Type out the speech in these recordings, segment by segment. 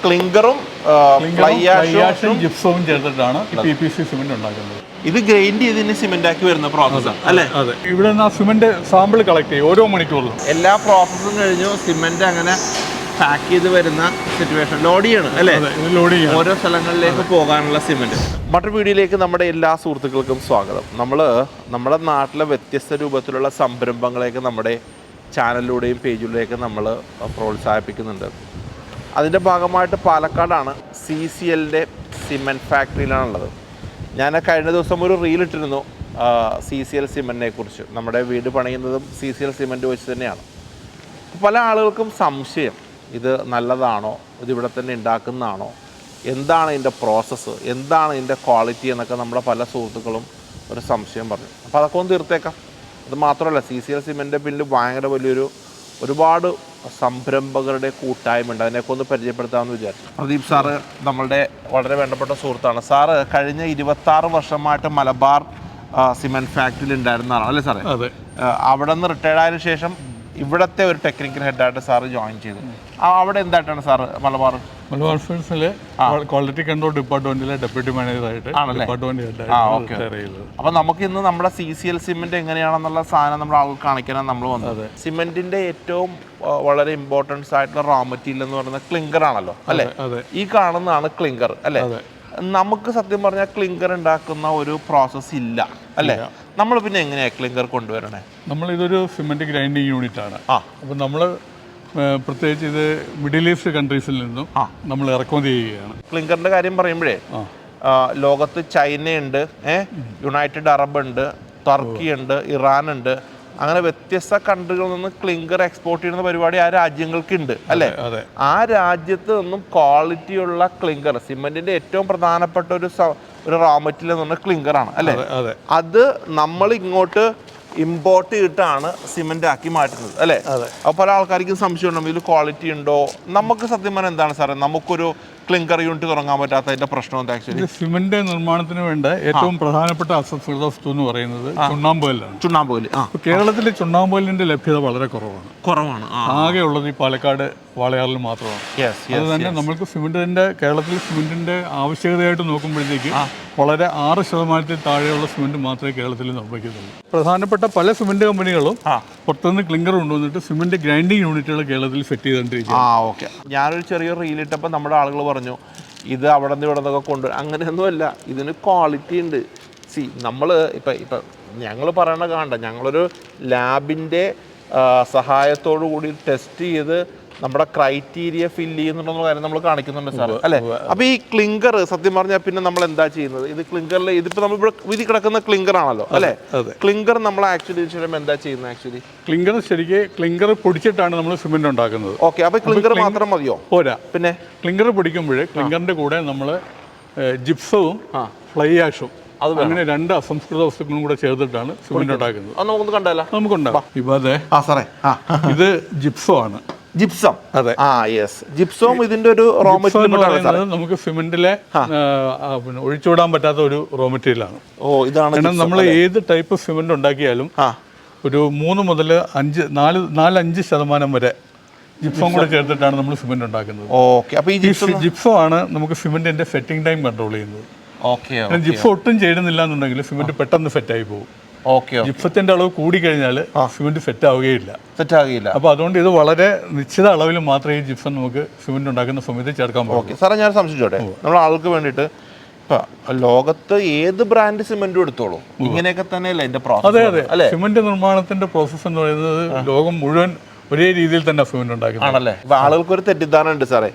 ക്ലിങ്കറും fly ആഷും ജിപ്സവും ചേർത്തിട്ടാണ് PPC cement ഉണ്ടാക്കുന്നത്. ഇത് ഗ്രൈൻഡ് ചെയ്തതിന് സിമെന്റ് ആക്കി വരുന്ന പ്രോസസ്സാണ് അല്ലേ? അതെ. ഇവിടെ നിന്ന് ആ സിമെന്റ് സാമ്പിൾ കളക്ട് ചെയ്യും ഓരോ മണിക്കൂറിലും. എല്ലാ പ്രോസസ്സും കഴിഞ്ഞു സിമെന്റ് അങ്ങനെ പാക്ക് ചെയ്ത് വരുന്ന സിറ്റുവേഷൻ ലോഡ് ചെയ്യണം അല്ലേ? ലോഡ് ചെയ്യണം ഓരോ സ്ഥലങ്ങളിലേക്ക് പോകാനുള്ള സിമെന്റ്. മറ്റൊരു വീഡിയോയിലേക്ക് നമ്മുടെ എല്ലാ സുഹൃത്തുക്കൾക്കും സ്വാഗതം. നമ്മുടെ നാട്ടിലെ വ്യത്യസ്ത രൂപത്തിലുള്ള സംരംഭങ്ങളെയൊക്കെ നമ്മുടെ ചാനലിലൂടെയും പേജിലൂടെയൊക്കെ നമ്മൾ പ്രോത്സാഹിപ്പിക്കുന്നുണ്ട്. അതിൻ്റെ ഭാഗമായിട്ട് പാലക്കാടാണ് CCLൻ്റെ സിമെൻറ്റ് ഫാക്ടറിയിലാണുള്ളത്. ഞാൻ കഴിഞ്ഞ ദിവസം ഒരു റീലിട്ടിരുന്നു CCL സിമെൻറ്റിനെ കുറിച്ച്. നമ്മുടെ വീട് പണിയുന്നതും CCL സിമെൻറ്റ് വെച്ച് തന്നെയാണ്. പല ആളുകൾക്കും സംശയം, ഇത് നല്ലതാണോ, ഇതിവിടെ തന്നെ ഉണ്ടാക്കുന്നതാണോ, എന്താണ് ഇതിൻ്റെ പ്രോസസ്സ്, എന്താണ് ഇതിൻ്റെ ക്വാളിറ്റി എന്നൊക്കെ നമ്മുടെ പല സുഹൃത്തുക്കളും ഒരു സംശയം പറഞ്ഞു. അപ്പോൾ അതൊക്കെ ഒന്ന് തീർത്തേക്കാം. അത് മാത്രമല്ല CCL സിമെൻറ്റിൻ്റെ പിന്നിൽ ഭയങ്കര ഒരുപാട് സംരംഭകരുടെ കൂട്ടായ്മ ഉണ്ട്. അതിനെയൊക്കെ ഒന്ന് പരിചയപ്പെടുത്താമെന്ന് വിചാരിച്ചു. പ്രദീപ് സാറ് നമ്മളുടെ വളരെ വേണ്ടപ്പെട്ട സുഹൃത്താണ്. സാറ് കഴിഞ്ഞ 26 വർഷമായിട്ട് മലബാർ സിമെൻറ്റ് ഫാക്ടറിയിൽ ഉണ്ടായിരുന്നതാണ് അല്ലേ സാറേ? അതെ. അവിടെ നിന്ന് റിട്ടയർഡ് ആയതിനു ശേഷം ഇവിടുത്തെ ഒരു ടെക്നിക്കൽ ഹെഡായിട്ട് സാറ് ജോയിൻ ചെയ്തു. അവിടെ എന്തായിട്ടാണ് സാറ് മലബാർ ഫീൽഡ്സിലെ ക്വാളിറ്റി കൺട്രോൾ ഡിപ്പാർട്ട്മെന്റിലെ ഡെപ്യൂട്ടി മാനേജറായിട്ട് അപ്പോൾ നമുക്ക് ഇന്ന് നമ്മുടെ CCL സിമെന്റ് എങ്ങനെയാണെന്നുള്ള സാധനം നമ്മുടെ ആൾക്ക് കാണിക്കാനാണ് നമ്മൾ വന്നത്. സിമെന്റിന്റെ ഏറ്റവും വളരെ ഇമ്പോർട്ടൻസ് ആയിട്ടുള്ള റോ മെറ്റീരിയൽ എന്ന് പറയുന്നത് ക്ലിങ്കർ ആണല്ലോ അല്ലേ? ഈ കാണുന്നതാണ് ക്ലിങ്കർ അല്ലേ? നമുക്ക് സത്യം പറഞ്ഞാൽ ക്ലിങ്കർ ഉണ്ടാക്കുന്ന ഒരു പ്രോസസ്സ് ഇല്ല അല്ലേ? നമ്മൾ പിന്നെ എങ്ങനെയാണ് ക്ലിങ്കർ കൊണ്ടുവരണേ? ഇതൊരു സിമെന്റ് ഗ്രൈൻഡിങ് യൂണിറ്റ് ആണ്. അപ്പോൾ നമ്മൾ പ്രത്യേകിച്ച് ഇത് മിഡിൽ ഈസ്റ്റ് കൺട്രീസിൽ നിന്നും നമ്മൾ ഇറക്കുമതി ചെയ്യുകയാണ്. ക്ലിങ്കറിന്റെ കാര്യം പറയുമ്പോഴേ ലോകത്ത് ചൈനയുണ്ട്, യുണൈറ്റഡ് അറബ് ഉണ്ട്, ടർക്കി ഉണ്ട്, ഇറാൻ ഉണ്ട്, അങ്ങനെ വ്യത്യസ്ത കൺട്രികളിൽ നിന്ന് ക്ലിങ്കർ എക്സ്പോർട്ട് ചെയ്യുന്ന പരിപാടി ആ രാജ്യങ്ങൾക്കുണ്ട് അല്ലേ? ആ രാജ്യത്ത് നിന്നും ക്വാളിറ്റിയുള്ള ക്ലിങ്കർ, സിമെന്റിന്റെ ഏറ്റവും പ്രധാനപ്പെട്ട ഒരു റോ മെറ്റീരിയൽ എന്ന് പറഞ്ഞാൽ ക്ലിങ്കറാണ് അല്ലേ? അത് നമ്മൾ ഇങ്ങോട്ട് ഇമ്പോർട്ട് ചെയ്തിട്ടാണ് സിമെന്റ് ആക്കി മാറ്റുന്നത് അല്ലേ? അപ്പോൾ പല ആൾക്കാർക്കും സംശയം ഉണ്ടോ ഇതിൽ ക്വാളിറ്റി ഉണ്ടോ? നമുക്ക് സത്യം പറഞ്ഞാൽ എന്താണ് സാറേ, നമുക്കൊരു ക്ലിങ്കർ യൂണിറ്റ് തുടങ്ങാൻ പറ്റാത്തതിന്റെ പ്രശ്നം എന്താ? ആക്ച്വലി സിമെന്റ് നിർമ്മാണത്തിന് വേണ്ട ഏറ്റവും പ്രധാനപ്പെട്ട അസംസ്കൃത വസ്തു എന്ന് പറയുന്നത് ചുണ്ണാമ്പുകല്ലാണ്. ചുണ്ണാമ്പുകല്ല്. കേരളത്തിൽ ചുണ്ണാമ്പുകല്ലിന്റെ ലഭ്യത വളരെ കുറവാണ്. ആകെ ഉള്ളത് ഈ പാലക്കാട് വാളയാറിൽ മാത്രമാണ്. അത് തന്നെ നമ്മൾക്ക് കേരളത്തിൽ സിമെന്റിന്റെ ആവശ്യകതയായിട്ട് നോക്കുമ്പോഴത്തേക്ക് വളരെ 6% താഴെയുള്ള സിമെന്റ് മാത്രമേ കേരളത്തിൽ നിർമ്മിക്കുന്നുള്ളൂ. പ്രധാനപ്പെട്ട പല സിമെന്റ് കമ്പനികളും പുറത്തുനിന്ന് ക്ലിങ്കർ കൊണ്ടുവന്നിട്ട് സിമെന്റ് ഗ്രൈൻഡിങ് യൂണിറ്റുകൾ കേരളത്തിൽ സെറ്റ് ചെയ്തുകൊണ്ടിരിക്കുക. ഞാനൊരു ചെറിയ റീലിട്ടപ്പോൾ നമ്മുടെ ആളുകൾ പറഞ്ഞു ഇത് അവിടെ നിന്ന് ഇവിടെ നിന്നൊക്കെ അങ്ങനെയൊന്നുമല്ല, ഇതിന് ക്വാളിറ്റി ഉണ്ട്. നമ്മൾ ഇപ്പം ഞങ്ങൾ പറയണ കാണണ്ട, ഞങ്ങളൊരു ലാബിൻ്റെ സഹായത്തോടു കൂടി ടെസ്റ്റ് ചെയ്ത് നമ്മുടെ ക്രൈറ്റീരിയ ഫില്ല് ചെയ്യുന്നുള്ള കാര്യം നമ്മൾ കാണിക്കുന്നുണ്ട് സാർ അല്ലേ? അപ്പോൾ ഈ ക്ലിങ്കർ സത്യം പറഞ്ഞാൽ പിന്നെ നമ്മൾ എന്താ ചെയ്യുന്നത്? ഇത് ക്ലിങ്കറിൽ ഇതിപ്പോൾ നമ്മളിവിടെ വിധി കിടക്കുന്ന ക്ലിങ്കർ ആണല്ലോ അല്ലേ? ക്ലിങ്കർ നമ്മൾ ആക്ച്വലി എന്താ ചെയ്യുന്നത്? ആക്ച്വലി ക്ലിങ്കർ പൊടിച്ചിട്ടാണ് നമ്മൾ സിമെന്റ് ഉണ്ടാക്കുന്നത്. ഓക്കെ. അപ്പോൾ ക്ലിങ്കർ മാത്രം മതിയോ? പോരാ. പിന്നെ ക്ലിങ്കർ പൊടിക്കുമ്പോൾ ക്ലിങ്കറിന്റെ കൂടെ നമ്മൾ ജിപ്സവും ഫ്ലൈ ആഷും അങ്ങനെ 2 അസംസ്കൃത വസ്തുക്കളും കൂടെ ചേർത്തിട്ടാണ് സിമെന്റ് ഉണ്ടാക്കുന്നത്. നമുക്കൊന്ന് കണ്ടാലോ? നമുക്കുണ്ടാവും. ഇത് ജിപ്സം ആണ്. ജിപ്സം. അതെ. ജിപ്സം ഇതിന്റെ ഒരു റോ മെറ്റീരിയൽ നമുക്ക് സിമെന്റിലെ ഒഴിച്ചുവിടാൻ പറ്റാത്ത ഒരു റോ മെറ്റീരിയൽ ആണ്. ഇതാണ് നമ്മൾ ഏത് ടൈപ്പ് സിമെന്റ് ഉണ്ടാക്കിയാലും ഒരു 3 മുതൽ 4-5% വരെ ജിപ്സം കൂടെ ചേർത്തിട്ടാണ് നമ്മൾ സിമെന്റ് ഉണ്ടാക്കുന്നത്. ജിപ്സം ആണ് നമുക്ക് സിമെന്റിന്റെ സെറ്റിംഗ് ടൈം കൺട്രോൾ ചെയ്യുന്നത്. ജിപ്സം ഒട്ടും ചേരുന്നില്ല എന്നുണ്ടെങ്കിൽ സിമെന്റ് പെട്ടെന്ന് സെറ്റായി പോകും. ജിപ്സത്തിന്റെ അളവ് കൂടി കഴിഞ്ഞാൽ സിമെന്റ് സെറ്റ് ആവുകയില്ല. അപ്പൊ അതുകൊണ്ട് ഇത് വളരെ നിശ്ചിത അളവിൽ മാത്രമേ ഈ ജിപ്സം നമുക്ക് സിമെന്റ് ഉണ്ടാക്കുന്ന സമയത്ത് ചേർക്കാൻ പറ്റും. സാറേ ഞാൻ സംശയിച്ചോട്ടെ, നമ്മൾ ആൾക്ക് വേണ്ടിയിട്ട് ഇപ്പൊ ലോകത്ത് ഏത് ബ്രാൻഡ് സിമെന്റും എടുത്തോളൂ, ഇങ്ങനെയൊക്കെ തന്നെയല്ലേ അതിന്റെ പ്രോസസ്? അതെ. സിമെന്റ് നിർമ്മാണത്തിന്റെ പ്രോസസ് എന്ന് പറയുന്നത് ലോകം മുഴുവൻ ഒരേ രീതിയിൽ തന്നെ സിമെന്റ് ഉണ്ടാക്കുന്നത് ആണല്ലേ? ഇപ്പൊ ആളുകൾക്ക് ഒരു തെറ്റിദ്ധാരണ ഉണ്ട് സാറേ,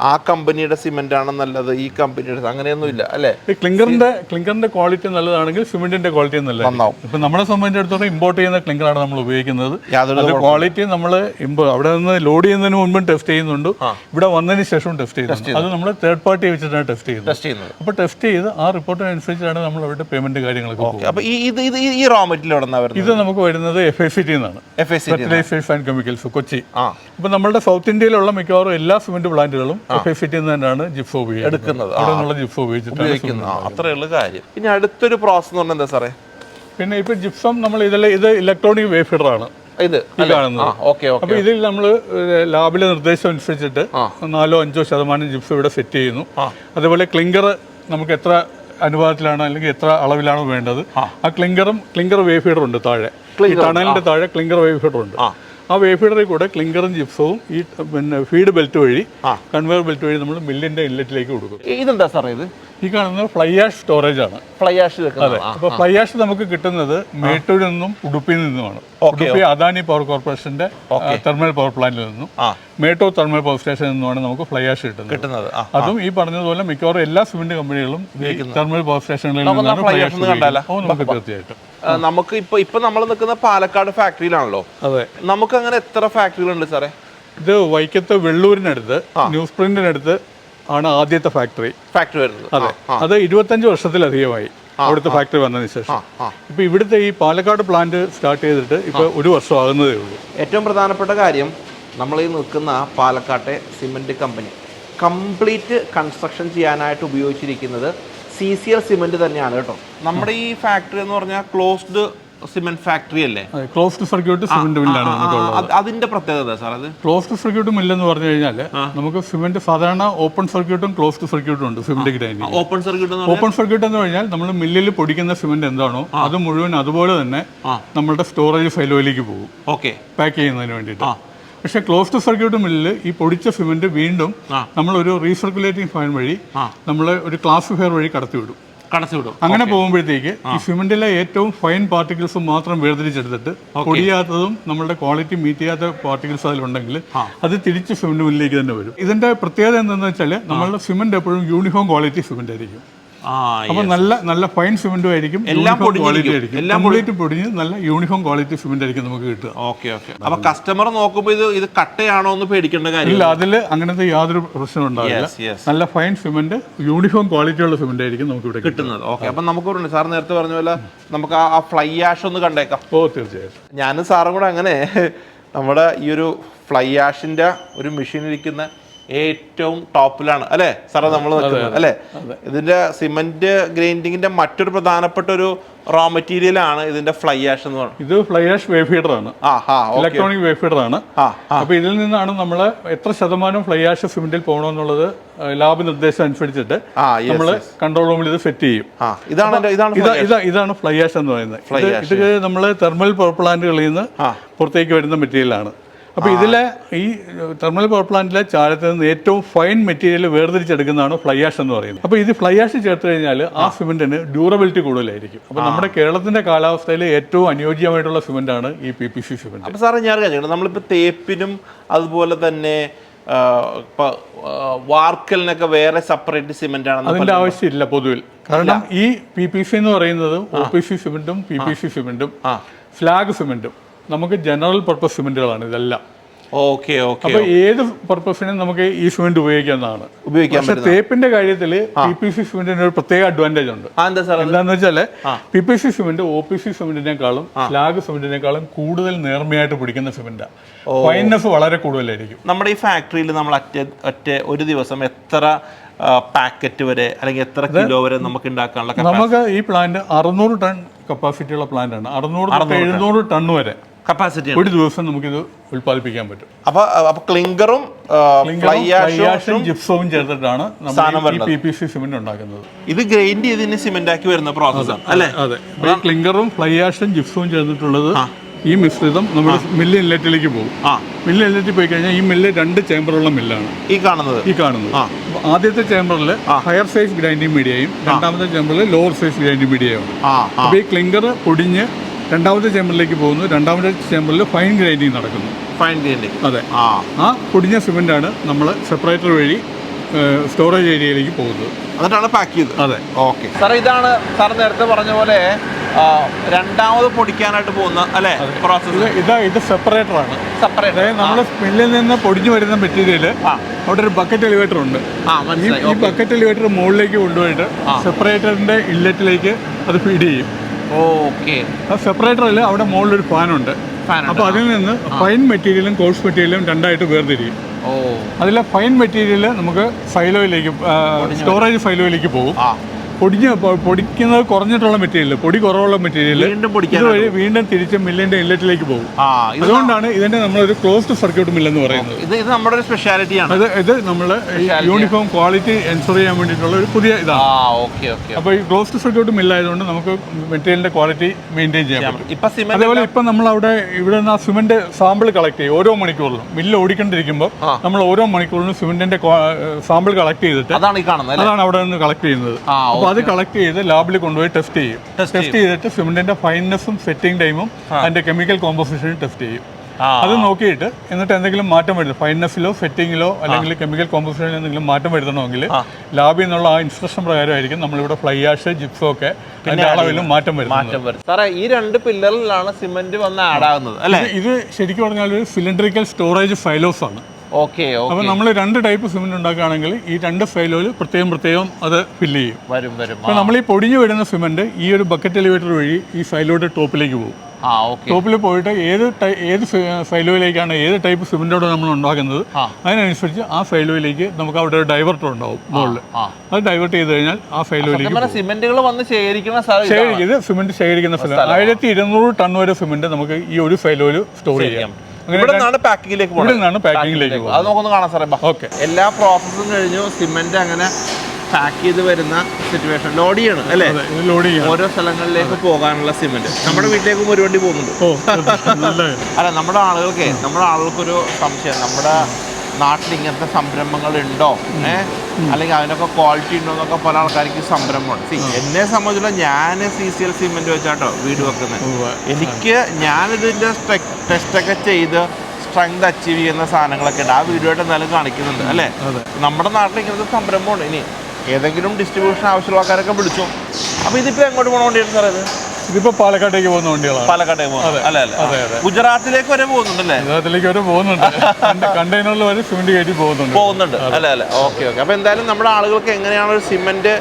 ആ കമ്പനിയുടെ സിമെന്റ് ആണ് നല്ലത്, ഈ കമ്പനിയുടെ അങ്ങനെയൊന്നും ഇല്ല അല്ലേ? ക്ലിങ്കറിന്റെ ക്വാളിറ്റി നല്ലതാണെങ്കിൽ സിമെന്റിന്റെ ക്വാളിറ്റി നല്ലതാവും. ഇപ്പൊ നമ്മളെ സംബന്ധിച്ചിടത്തോളം ഇമ്പോർട്ട് ചെയ്യുന്ന ക്ലിങ്കറാണ് നമ്മൾ ഉപയോഗിക്കുന്നത്. ക്വാളിറ്റി നമ്മൾ അവിടെ നിന്ന് ലോഡ് ചെയ്യുന്നതിന് മുൻപും ടെസ്റ്റ് ചെയ്യുന്നുണ്ട്, ഇവിടെ വന്നതിന് ശേഷം ടെസ്റ്റ് ചെയ്യുന്നുണ്ട്. അത് നമ്മൾ തേർഡ് പാർട്ടി വെച്ചിട്ടാണ് ടെസ്റ്റ് ചെയ്യുന്നത്. അപ്പൊ ടെസ്റ്റ് ചെയ്ത് ആ റിപ്പോർട്ടിനനുസരിച്ചാണ് നമ്മൾ അവരുടെ പേയ്മെന്റ് കാര്യങ്ങളൊക്കെ. ഈ റോ മെറ്റീരിയൽ ഇത് നമുക്ക് വരുന്നത് FICT എന്നാണ്, ഫെർട്ടിലൈസേഴ്സ് ആൻഡ് കെമിക്കൽസ്, കൊച്ചി. ഇപ്പൊ നമ്മുടെ സൗത്ത് ഇന്ത്യയിലുള്ള മിക്കവാറും എല്ലാ സിമെന്റ് പ്ലാന്റുകളും FICT തന്നെയാണ് ജിപ്സം ഉപയോഗിക്കുന്നത്. ജിപ്സം ഉപയോഗിച്ചിട്ടാണ്. അത്രയുള്ള കാര്യം. പിന്നെ അടുത്തൊരു പ്രോസസ് എന്ന് പറഞ്ഞാൽ എന്താ സാറേ? പിന്നെ ഇപ്പൊ ജിപ്സം നമ്മൾ ഇത് ഇലക്ട്രോണിക് വേവ് ഫീഡർ ആണ്. ഇത് ഈ കാണുന്നത്. അപ്പൊ ഇതിൽ നമ്മൾ ലാബിലെ നിർദ്ദേശം അനുസരിച്ചിട്ട് 4-5% ജിപ്സം ഇവിടെ സെറ്റ് ചെയ്യുന്നു. അതേപോലെ ക്ലിങ്കർ നമുക്ക് എത്ര അനുപാതത്തിലാണ് അല്ലെങ്കിൽ എത്ര അളവിലാണോ വേണ്ടത്, ആ ക്ലിങ്കർ വേവ് ഫീഡർ ഉണ്ട് താഴെ, ഈ ടണലിന്റെ താഴെ ക്ലിങ്കർ വേവ് ഫീഡർ ഉണ്ട്. ആ വേവ് ഫീഡറിൽ കൂടെ ക്ലിങ്കറും ജിപ്സവും ഈ പിന്നെ ഫീഡ് ബെൽറ്റ് വഴി, കൺവെയർ ബെൽറ്റ് വഴി നമ്മൾ മില്ലിന്റെ ഇൻലെറ്റിലേക്ക് കൊടുക്കും. ഇതെന്താ സാറേ ഇത്? ഈ കാണുന്നത് ഫ്ലൈ ആഷ് സ്റ്റോറേജ് ആണ്. അതെ. അപ്പൊ ഫ്ലൈ ആഷ് നമുക്ക് കിട്ടുന്നത് മേട്ടൂരിൽ നിന്നും ഉടുപ്പിയിൽ നിന്നുമാണ്. ഉടുപ്പി അദാനി പവർ കോർപ്പറേഷന്റെ തെർമൽ പവർ പ്ലാന്റിൽ നിന്നും മേട്ടൂർ തെർമൽ പവർ സ്റ്റേഷനിൽ നിന്നുമാണ് നമുക്ക് ഫ്ലൈ ആഷ് കിട്ടുന്നത്. അതും ഈ പറഞ്ഞതുപോലെ മിക്കവാറും എല്ലാ സിമന്റ് കമ്പനികളും തെർമൽ പവർ സ്റ്റേഷനുകളിൽ നിന്നാണ് ഫ്ലൈ ആഷ് നമുക്ക് തീർച്ചയായിട്ടും. നമുക്ക് ഇപ്പൊ നമ്മൾ നിൽക്കുന്ന പാലക്കാട് ഫാക്ടറിയിലാണല്ലോ. അതെ. നമുക്ക് അങ്ങനെ എത്ര ഫാക്ടറികളുണ്ട് സാറേ? ഇത് വൈക്കത്ത് വെള്ളൂരിനടുത്ത് ന്യൂസ് പ്രിന്റിനടുത്ത് ആണ് ആദ്യത്തെ ഫാക്ടറി വരുന്നത്. അതെ. അത് 25 വർഷത്തിലധികമായി അവിടുത്തെ ഫാക്ടറി വന്നതിന് ശേഷം. ഇപ്പൊ ഇവിടുത്തെ ഈ പാലക്കാട് പ്ലാന്റ് സ്റ്റാർട്ട് ചെയ്തിട്ട് ഇപ്പൊ 1 വർഷം ആകുന്നതേ ഉള്ളൂ. ഏറ്റവും പ്രധാനപ്പെട്ട കാര്യം, നമ്മൾ ഈ നിൽക്കുന്ന പാലക്കാട്ടെ സിമെന്റ് കമ്പനി കംപ്ലീറ്റ് കൺസ്ട്രക്ഷൻ ചെയ്യാനായിട്ട് ഉപയോഗിച്ചിരിക്കുന്നത് CCL സിമെന്റ് തന്നെയാണ് കേട്ടോ. നമ്മുടെ ഈ ഫാക്ടറി എന്ന് പറഞ്ഞാൽ ക്ലോസ്ഡ് സിമെന്റ് ഫാക്ടറി അല്ലേ? ക്ലോസ്ഡ് സർക്യൂട്ട് സിമെന്റ് മില്ലാണ് നമുക്കുള്ളത്. അതിന്റെ പ്രത്യേകത സാർ അത്? ക്ലോസ്ഡ് സർക്യൂട്ട് മില്ല് എന്ന് പറഞ്ഞു കഴിഞ്ഞാൽ നമുക്ക് സിമെന്റ് സാധാരണ ഓപ്പൺ സർക്യൂട്ടും ക്ലോസ്ഡ് സർക്യൂട്ടും ഉണ്ട് സിമെന്റ് ഗ്രൈൻഡിങ്. ഓപ്പൺ സർക്യൂട്ട് എന്ന് പറഞ്ഞാൽ നമ്മൾ മില്ലിൽ പൊടിക്കുന്ന സിമെന്റ് എന്താണോ അത് മുഴുവൻ അതുപോലെ തന്നെ നമ്മളുടെ സ്റ്റോറേജ് ഫൈലോയിലേക്ക് പോകും പാക്ക് ചെയ്യുന്നതിന് വേണ്ടിയിട്ട്. പക്ഷേ ക്ലോസ്ഡ് സർക്യൂട്ട് മില്ലിൽ ഈ പൊടിച്ച സിമെന്റ് വീണ്ടും നമ്മൾ ഒരു റീസർക്കുലേറ്റിംഗ് ഫാൻ വഴി നമ്മൾ ഒരു ക്ലാസിഫയർ വഴി കടത്തിവിടും. അങ്ങനെ പോകുമ്പോഴത്തേക്ക് ഈ സിമെന്റിലെ ഏറ്റവും ഫൈൻ പാർട്ടിക്കിൾസ് മാത്രം വേർതിരിച്ചെടുത്തിട്ട് പൊടിയാത്തതും നമ്മളുടെ ക്വാളിറ്റി മീറ്റ് ചെയ്യാത്ത പാർട്ടിക്കിൾസ് അതിലുണ്ടെങ്കിൽ അത് തിരിച്ച് സിമെന്റ് മില്ലിലേക്ക് തന്നെ വരും. ഇതിന്റെ പ്രത്യേകത എന്താണെന്ന് വെച്ചാൽ നമ്മളുടെ സിമെന്റ് എപ്പോഴും യൂണിഫോം ക്വാളിറ്റി സിമെന്റ് ആയിരിക്കും. അപ്പൊ നല്ല ഫൈൻ സിമെന്റും ആയിരിക്കും, ക്വാളിറ്റി ആയിരിക്കും, കംപ്ലീറ്റ് പൊടിഞ്ഞ് നല്ല യൂണിഫോം ക്വാളിറ്റി സിമെന്റ് ആയിരിക്കും നമുക്ക് കിട്ടുക. അപ്പൊ കസ്റ്റമർ നോക്കുമ്പോൾ ഇത് കട്ടയാണോ എന്ന് പേടിക്കേണ്ട കാര്യമില്ല. അതിൽ അങ്ങനത്തെ യാതൊരു പ്രശ്നം ഉണ്ടാവില്ല. നല്ല ഫൈൻ സിമെന്റ് യൂണിഫോം ക്വാളിറ്റി ഉള്ള സിമെന്റ് ആയിരിക്കും നമുക്ക് ഇവിടെ കിട്ടുന്നത്. അപ്പൊ നമുക്ക് സാർ നേരത്തെ പറഞ്ഞ പോലെ നമുക്ക് ആ ഫ്ലൈ ആഷ് ഒന്ന് കണ്ടേക്കാം. തീർച്ചയായിട്ടും. ഞാനും സാറും കൂടെ അങ്ങനെ നമ്മുടെ ഈ ഒരു ഫ്ലൈ ആഷിന്റെ ഒരു മെഷീൻ ഇരിക്കുന്ന ഏറ്റവും ടോപ്പിലാണ് അല്ലേ സാറേ നമ്മൾ നിൽക്കുന്നത് അല്ലേ? ഇതിന്റെ സിമെന്റ് ഗ്രൈൻഡിങ്ങിന്റെ മറ്റൊരു പ്രധാനപ്പെട്ട ഒരു റോ മെറ്റീരിയൽ ആണ് ഇതിന്റെ ഫ്ലൈ ആഷ് എന്ന് പറയുന്നത്. ഇത് ഫ്ലൈ ആഷ് വേവ് ഫീഡർ ആണ്, ഇലക്ട്രോണിക് വേവ് ഫീഡർ ആണ്. അപ്പൊ ഇതിൽ നിന്നാണ് നമ്മൾ എത്ര ശതമാനം ഫ്ലൈ ആഷ് സിമെന്റിൽ പോകണമെന്നുള്ളത് ലാബ് നിർദ്ദേശം അനുസരിച്ചിട്ട് നമ്മൾ കൺട്രോൾ റൂമിൽ ഇത് സെറ്റ് ചെയ്യും. ഇതാണ് ഫ്ലൈ ആഷ് എന്ന് പറയുന്നത്. ഇത് നമ്മൾ തെർമൽ പവർ പ്ലാന്റുകളിൽ നിന്ന് പുറത്തേക്ക് വരുന്ന മെറ്റീരിയലാണ്. അപ്പോൾ ഇതിലെ ഈ തെർമൽ പവർ പ്ലാന്റിലെ ചാരത്തിൽ നിന്ന് ഏറ്റവും ഫൈൻ മെറ്റീരിയൽ വേർതിരിച്ചെടുക്കുന്നതാണ് ഫ്ലൈ ആഷ് എന്ന് പറയുന്നത്. അപ്പോൾ ഇത് ഫ്ലൈ ആഷ് ചേർത്ത് കഴിഞ്ഞാൽ ആ സിമെന്റിന് ഡ്യൂറബിലിറ്റി കൂടുതലായിരിക്കും. അപ്പോൾ നമ്മുടെ കേരളത്തിന്റെ കാലാവസ്ഥയിൽ ഏറ്റവും അനുയോജ്യമായിട്ടുള്ള സിമെന്റാണ് ഈ PPC സിമെന്റ്. അപ്പോൾ സാറേ ഞാൻ കാര്യം നമ്മളിപ്പോൾ തേപ്പിനും അതുപോലെ തന്നെ വാർക്കലിനൊക്കെ വേറെ സെപ്പറേറ്റ് സിമെന്റ് ആണ്, അതിന്റെ ആവശ്യമില്ല പൊതുവിൽ. കാരണം ഈ PPC എന്ന് പറയുന്നത് OPC സിമെന്റും PPC സിമെന്റും സ്ലാഗ് സിമെന്റും നമുക്ക് ജനറൽ പർപ്പസ് സിമെന്റുകളാണ് ഇതെല്ലാം. അപ്പൊ ഏത് പർപ്പസിനും നമുക്ക് ഈ സിമെന്റ് ഉപയോഗിക്കാവുന്നതാണ്. പക്ഷെ തേപ്പിന്റെ കാര്യത്തിൽ PPC സിമെന്റിന് ഒരു പ്രത്യേക അഡ്വാൻറ്റേജ് ഉണ്ട്. എന്താന്ന് വെച്ചാല് PPC സിമെന്റ് OPC സിമെന്റിനേക്കാളും സ്ലാഗ് സിമെന്റിനേക്കാളും കൂടുതൽ നേർമയായിട്ട് പിടിക്കുന്ന സിമെന്റാണ്. ഫൈൻനെസ് വളരെ കൂടുതലായിരിക്കും. നമ്മുടെ ഈ ഫാക്ടറിയിൽ നമ്മൾ ഒരു ദിവസം എത്ര പാക്കറ്റ് വരെ അല്ലെങ്കിൽ എത്ര കിലോ വരെ നമുക്ക് ഉണ്ടാക്കാനുള്ള? നമുക്ക് ഈ പ്ലാന്റ് 600 ടൺ കപ്പാസിറ്റി ഉള്ള പ്ലാന്റ് ആണ്. 600-700 ടൺ വരെ കപ്പാസിറ്റി ഒരു ദിവസം നമുക്കിത് ഉത്പാദിപ്പിക്കാൻ പറ്റും. അപ്പൊ ക്ലിങ്കറും ജിപ്സവും ചേർത്തിട്ടാണ് നമ്മൾ ഈ PPC സിമെന്റ് ഉണ്ടാക്കുന്നത്. ഇത് ഗ്രൈൻഡ് ചെയ്തതിന് സിമെന്റ് ആക്കി വരുന്ന പ്രോസസ്സാണ് അല്ലേ? അതെ. ക്ലിങ്കറും ഫ്ലൈ ആഷും ജിപ്സവും ചേർന്നിട്ടുള്ളത് ഈ മിശ്രിതം നമ്മുടെ മില്ല് ഇൻലെറ്റിലേക്ക് പോകും. മില്ല് ഇൻലെറ്റിൽ പോയി കഴിഞ്ഞാൽ ഈ മില്ല് 2 ചേമ്പറുള്ള മില്ലാണ് ഈ കാണുന്നത്. ആദ്യത്തെ ചേമ്പറിൽ ഹയർ സൈസ് ഗ്രൈൻഡിങ് മീഡിയയും രണ്ടാമത്തെ ചേമ്പറിൽ ലോവർ സൈസ് ഗ്രൈൻഡിങ് മീഡിയയും. അപ്പോൾ ഈ ക്ലിങ്കർ പൊടിഞ്ഞ് രണ്ടാമത്തെ ചേമ്പറിലേക്ക് പോകുന്നു. രണ്ടാമത്തെ ചേമ്പറിൽ ഫൈൻ ഗ്രൈൻഡിങ് നടക്കുന്നു. അതെ. ആ പൊടിഞ്ഞ സിമെന്റാണ് നമ്മൾ സെപ്പറേറ്റർ വഴി സ്റ്റോറേജ് ഏരിയയിലേക്ക് പോകുന്നത്. എന്നിട്ടാണ് പാക്ക് ചെയ്തത്. അതെ. ഓക്കെ സാർ, ഇതാണ് സാർ നേരത്തെ പറഞ്ഞ പോലെ രണ്ടാമത് പൊടിക്കാനായിട്ട് പോകുന്ന അല്ലേ പ്രോസസ്? ഇത് സെപ്പറേറ്റർ ആണ്. അതായത് നമ്മൾ മില്ലിൽ നിന്ന് പൊടിഞ്ഞു വരുന്ന മെറ്റീരിയൽ അവിടെ ഒരു ബക്കറ്റ് എലിവേറ്റർ ഉണ്ട്. ഈ ബക്കറ്റ് എലിവേറ്റർ മുകളിലേക്ക് കൊണ്ടുപോയിട്ട് സെപ്പറേറ്ററിന്റെ ഇൻലെറ്റിലേക്ക് അത് ഫീഡ് ചെയ്യും. ആ സെപ്പറേറ്ററിൽ അവിടെ മുകളിലൊരു ഫാനുണ്ട്. അപ്പോൾ അതിൽ നിന്ന് ഫൈൻ മെറ്റീരിയലും കോഴ്സ് മെറ്റീരിയലും രണ്ടായിട്ട് വേർതിരിയും. അതിലെ ഫൈൻ മെറ്റീരിയൽ നമുക്ക് ഫൈലോയിലേക്ക് സ്റ്റോറേജ് ഫൈലോയിലേക്ക് പോകും. പൊടിക്കുന്നത് കുറഞ്ഞിട്ടുള്ള മെറ്റീരിയൽ, പൊടി കുറവുള്ള മെറ്റീരിയൽ ഇതുവഴി വീണ്ടും തിരിച്ച് മില്ലിന്റെ ഇൻലെറ്റിലേക്ക് പോകും. അതുകൊണ്ടാണ് ഇതിന്റെ നമ്മളൊരു ക്ലോസ്ഡ് സർക്യൂട്ട് മില്ലെന്ന് പറയുന്നത്. ഇത് നമ്മുടെ ഒരു സ്പെഷ്യാലിറ്റിയാണ്. ഇത് നമ്മൾ യൂണിഫോം ക്വാളിറ്റി എൻഷുർ ചെയ്യാൻ വേണ്ടിയിട്ടുള്ള ഒരു പുതിയ ഇതാണ്. അപ്പോൾ ഈ ക്ലോസ്ഡ് സർക്യൂട്ട് മില്ലായതുകൊണ്ട് നമുക്ക് മെറ്റീരിയലിന്റെ ക്വാളിറ്റി മെയിൻറ്റെയിൻ ചെയ്യാൻ പറ്റും. അതേപോലെ ഇപ്പം നമ്മൾ ഇവിടെ നിന്ന് ആ സിമെന്റ് സാമ്പിൾ കളക്ട് ചെയ്യും. ഓരോ മണിക്കൂറിലും മില്ല് ഓടിക്കൊണ്ടിരിക്കുമ്പോൾ നമ്മൾ ഓരോ മണിക്കൂറിലും സിമെന്റിന്റെ സാമ്പിൾ കളക്ട് ചെയ്തിട്ട് അതാണ് അവിടെ നിന്ന് കളക്ട് ചെയ്യുന്നത്. അപ്പോൾ അത് കളക്ട് ചെയ്ത് ലാബിൽ കൊണ്ടുപോയി ടെസ്റ്റ് ചെയ്യും. ടെസ്റ്റ് ചെയ്തിട്ട് സിമെന്റിന്റെ ഫൈൻനെസ്സും സെറ്റിംഗ് ടൈമും അതിന്റെ കെമിക്കൽ കോമ്പോസിഷനും ടെസ്റ്റ് ചെയ്യും. അത് നോക്കിയിട്ട് എന്നിട്ട് എന്തെങ്കിലും മാറ്റം വരുത്തും, ഫൈൻനെസ്സിലോ സെറ്റിങ്ങിലോ അല്ലെങ്കിൽ കെമിക്കൽ കോമ്പോസിഷനിലോ എന്തെങ്കിലും മാറ്റം വരുത്തണമെങ്കിൽ ലാബിൽ നിന്നുള്ള ആ ഇൻസ്ട്രക്ഷൻ പ്രകാരമായിരിക്കും നമ്മളിവിടെ ഫ്ലൈ ആഷ് ജിപ്സോ ഒക്കെ അതിന്റെ അളവിലും മാറ്റം വരുത്തുന്നത്. സാറേ, ഈ 2 പില്ലറിലാണ് സിമെന്റ് വന്ന് ആഡ് ആകുന്നത് അല്ലേ? ഇത് ശരിക്കും പറഞ്ഞാൽ ഒരു സിലിണ്ടറിക്കൽ സ്റ്റോറേജ് ഫൈലോസ് ആണ്. അപ്പോൾ നമ്മൾ 2 ടൈപ്പ് സിമെന്റ് ഉണ്ടാക്കുകയാണെങ്കിൽ ഈ 2 ഫൈലോയിൽ പ്രത്യേകം അത് ഫില്ല് ചെയ്യും. അപ്പോൾ നമ്മൾ ഈ പൊടിഞ്ഞു വരുന്ന സിമെന്റ് ഈ ഒരു ബക്കറ്റ് എലിവേറ്റർ വഴി ഈ ഫൈലോയുടെ ടോപ്പിലേക്ക് പോകും. ടോപ്പിൽ പോയിട്ട് ഏത് ഫൈലോയിലേക്കാണ് ഏത് ടൈപ്പ് സിമെന്റോടെ നമ്മൾ ഉണ്ടാക്കുന്നത് അതിനനുസരിച്ച് ആ ഫൈലോയിലേക്ക് നമുക്ക് അവിടെ ഒരു ഡൈവർട്ടർ ഉണ്ടാവും മുകളിൽ. അത് ഡൈവേർട്ട് ചെയ്ത് കഴിഞ്ഞാൽ ആ ഫൈലോയിലേക്ക് സിമെന്റുകൾ വന്ന് ശേഖരിക്കുന്ന സിമെന്റ് ശേഖരിക്കുന്ന സ്ഥലം 1200 ടൺ വരെ സിമെന്റ് നമുക്ക് ഈ ഒരു ഫൈലോയിൽ സ്റ്റോർ ചെയ്യാം. പാക്കിങ്ങിലേക്ക് എല്ലാ പ്രോസസ്സും കഴിഞ്ഞു സിമെന്റ് അങ്ങനെ പാക്ക് ചെയ്ത് വരുന്ന സിറ്റുവേഷൻ ലോഡ് ചെയ്യണം അല്ലേ? ഓരോ സ്ഥലങ്ങളിലേക്ക് പോകാനുള്ള സിമെന്റ് നമ്മുടെ വീട്ടിലേക്കും ഒരു വണ്ടി പോകുന്നുണ്ട്. അല്ല, നമ്മുടെ ആളുകൾക്കൊരു സംശയം, നമ്മുടെ നാട്ടിൽ ഇങ്ങനത്തെ സംരംഭങ്ങൾ ഉണ്ടോ, അല്ലെങ്കിൽ അതിനൊക്കെ ക്വാളിറ്റി ഉണ്ടോ എന്നൊക്കെ പല ആൾക്കാർക്ക് സംരംഭമുണ്ട്. എന്നെ സംബന്ധിച്ചിടത്തോളം ഞാൻ CCL സിമെന്റ് വെച്ചാട്ടോ വീട് വെക്കുന്നത്. ഞാനിതിന്റെ ടെസ്റ്റൊക്കെ ചെയ്ത് സ്ട്രെങ്ത് അച്ചീവ് ചെയ്യുന്ന സാധനങ്ങളൊക്കെ ഉണ്ട്. ആ വീഡിയോ ആയിട്ട് എന്തായാലും കാണിക്കുന്നുണ്ട് അല്ലേ? നമ്മുടെ നാട്ടിൽ ഇങ്ങനത്തെ സംരംഭമുണ്ട്. ഇനി ഏതെങ്കിലും ഡിസ്ട്രിബ്യൂഷൻ ആവശ്യമുള്ള ആൾക്കാരൊക്കെ വിളിച്ചു. അപ്പോൾ ഇതിപ്പോൾ എങ്ങോട്ട് പോകണ വണ്ടിയാണ് സാർ? ഇതിപ്പോ പാലക്കാട്ടേക്ക് പോകുന്ന വണ്ടികളാണ്. പാലക്കാട്ടേക്ക് പോകുന്നത് ഗുജറാത്തിലേക്ക് വരെ പോകുന്നുണ്ടല്ലേ? ഗുജറാത്തിലേക്ക് വരെ പോകുന്നുണ്ട്. കണ്ടെയ്നറിൽ വരെ സിമെന്റ് കയറ്റി പോകുന്നുണ്ട് അല്ലേ? ഓക്കെ. അപ്പോൾ എന്തായാലും നമ്മുടെ ആളുകൾക്ക് എങ്ങനെയാണ് ഒരു സിമെന്റ്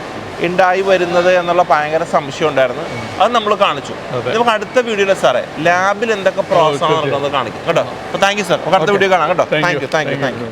ഉണ്ടായി വരുന്നത് എന്നുള്ള ഭയങ്കര സംശയം ഉണ്ടായിരുന്നു. അത് നമ്മൾ കാണിച്ചു. നമുക്ക് അടുത്ത വീഡിയോയിൽ സാറേ ലാബിൽ എന്തൊക്കെ പ്രോസസ്സാണ് നടക്കുന്നത് കാണിക്കും കേട്ടോ. അപ്പോൾ താങ്ക് യു സാർ. അടുത്ത വീഡിയോ കാണാം കേട്ടോ. Thank you.